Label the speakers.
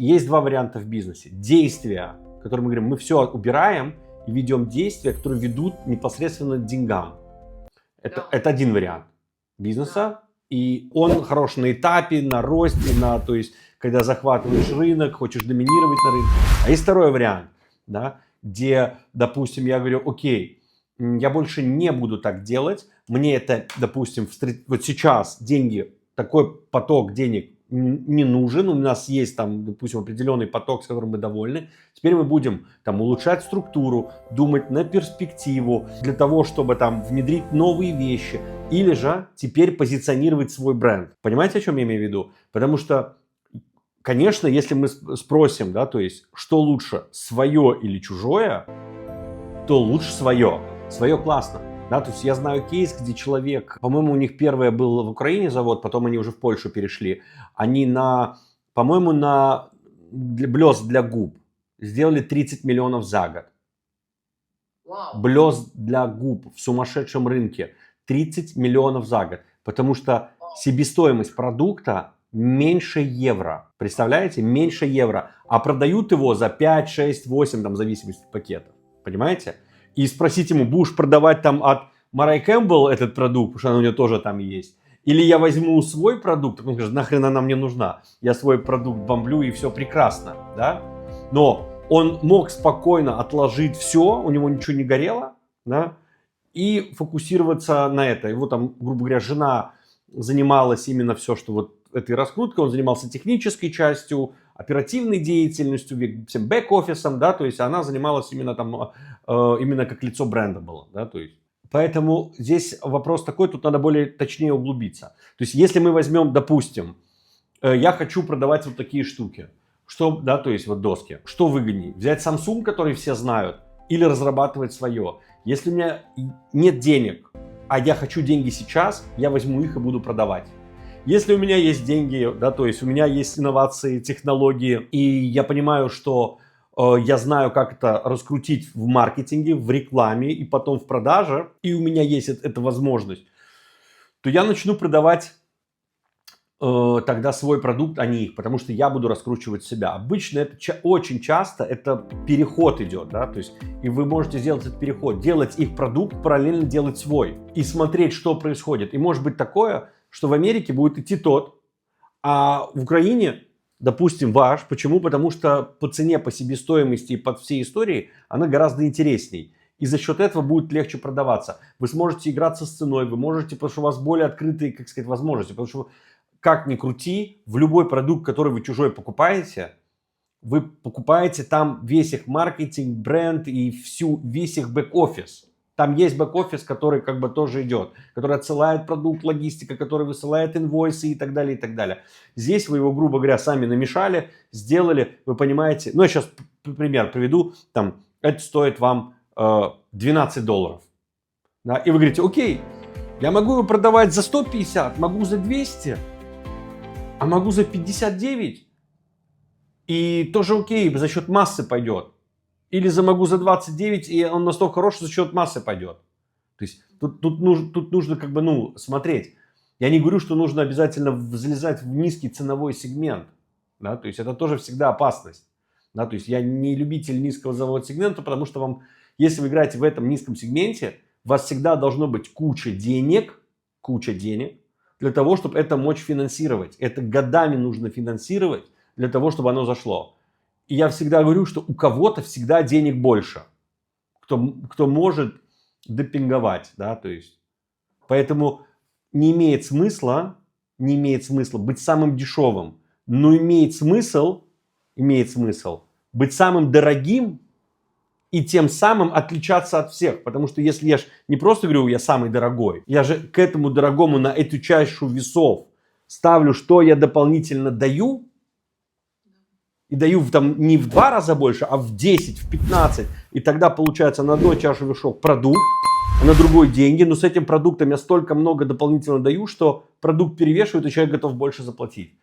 Speaker 1: Есть два варианта в бизнесе. Действия, которые мы говорим, мы все убираем и ведем действия, которые ведут непосредственно к деньгам. Это один вариант бизнеса, и он хорош на этапе, на росте, то есть, когда захватываешь рынок, хочешь доминировать на рынке. А есть второй вариант, да, где, допустим, я говорю, окей, я больше не буду так делать, мне это, допустим, вот сейчас деньги, такой поток денег не нужен, у нас есть там, допустим, определенный поток, с которым мы довольны. Теперь мы будем там улучшать структуру, думать на перспективу для того, чтобы там внедрить новые вещи или же теперь позиционировать свой бренд. Понимаете, о чем я имею в виду? Потому что, конечно, если мы спросим, да, то есть, что лучше, свое или чужое, то лучше свое. Свое классно. Да, то есть я знаю кейс, где человек, по-моему, у них первое был в Украине завод, потом они уже в Польшу перешли. Они по-моему, на блеск для губ сделали 30 миллионов за год.
Speaker 2: Wow.
Speaker 1: Блеск для губ в сумасшедшем рынке 30 миллионов за год. Потому что себестоимость продукта меньше евро. Представляете? Меньше евро. А продают его за 5, 6, 8, там, в зависимости от пакетов. Понимаете? И спросить ему, будешь продавать там от Mariah Campbell этот продукт, потому что она у нее тоже там есть. Или я возьму свой продукт, он скажет, нахрен она мне нужна. Я свой продукт бомблю и все прекрасно. Да? Но он мог спокойно отложить все, у него ничего не горело, да? И фокусироваться на это. Его там, грубо говоря, жена занималась именно все, что вот этой раскруткой, он занимался технической частью, оперативной деятельностью, всем бэк-офисом, да, то есть она занималась именно там, именно как лицо бренда было, да, то есть. Поэтому здесь вопрос такой, тут надо более точнее углубиться. То есть если мы возьмем, допустим, я хочу продавать вот такие штуки, что, да, то есть вот доски, что выгоднее, взять Samsung, который все знают, или разрабатывать свое. Если у меня нет денег, а я хочу деньги сейчас, я возьму их и буду продавать. Если у меня есть деньги, да, то есть у меня есть инновации, технологии, и я понимаю, что я знаю, как это раскрутить в маркетинге, в рекламе и потом в продаже, и у меня есть эта возможность, то я начну продавать тогда свой продукт, а не их, потому что я буду раскручивать себя. Обычно это очень часто это переход идет, да, то есть и вы можете сделать этот переход, делать их продукт, параллельно делать свой и смотреть, что происходит. И может быть такое, что в Америке будет идти тот, а в Украине, допустим, ваш. Почему? Потому что по цене, по себестоимости и под всей историей она гораздо интересней. И за счет этого будет легче продаваться. Вы сможете играться с ценой, вы можете, потому что у вас более открытые, как сказать, возможности. Потому что как ни крути, в любой продукт, который вы чужой покупаете, вы покупаете там весь их маркетинг, бренд и весь их бэк-офис. Там есть бэк-офис, который как бы тоже идет, который отсылает продукт, логистика, который высылает инвойсы и так далее, и так далее. Здесь вы его, грубо говоря, сами намешали, сделали, вы понимаете. Ну, я сейчас пример приведу. Там, это стоит вам $12. Да, и вы говорите, окей, я могу его продавать за 150, могу за 200, а могу за 59. И тоже окей, за счет массы пойдет. Или могу за 29, и он настолько хорош, что за счет массы пойдет. То есть тут нужно как бы, смотреть. Я не говорю, что нужно обязательно залезать в низкий ценовой сегмент. Да? То есть это тоже всегда опасность. Да? То есть я не любитель низкого ценового сегмента, потому что если вы играете в этом низком сегменте, у вас всегда должно быть куча денег для того, чтобы это мочь финансировать. Это годами нужно финансировать для того, чтобы оно зашло. И я всегда говорю, что у кого-то всегда денег больше, кто может демпинговать, да, то есть. Поэтому не имеет смысла быть самым дешевым, но имеет смысл быть самым дорогим и тем самым отличаться от всех. Потому что если я же не просто говорю, я самый дорогой, я же к этому дорогому на эту чашу весов ставлю, что я дополнительно даю, и даю там не в 2 раза больше, а в 10, в 15. И тогда получается на одной чаше весов продукт, а на другой деньги. Но с этим продуктом я столько много дополнительно даю, что продукт перевешивает, и человек готов больше заплатить.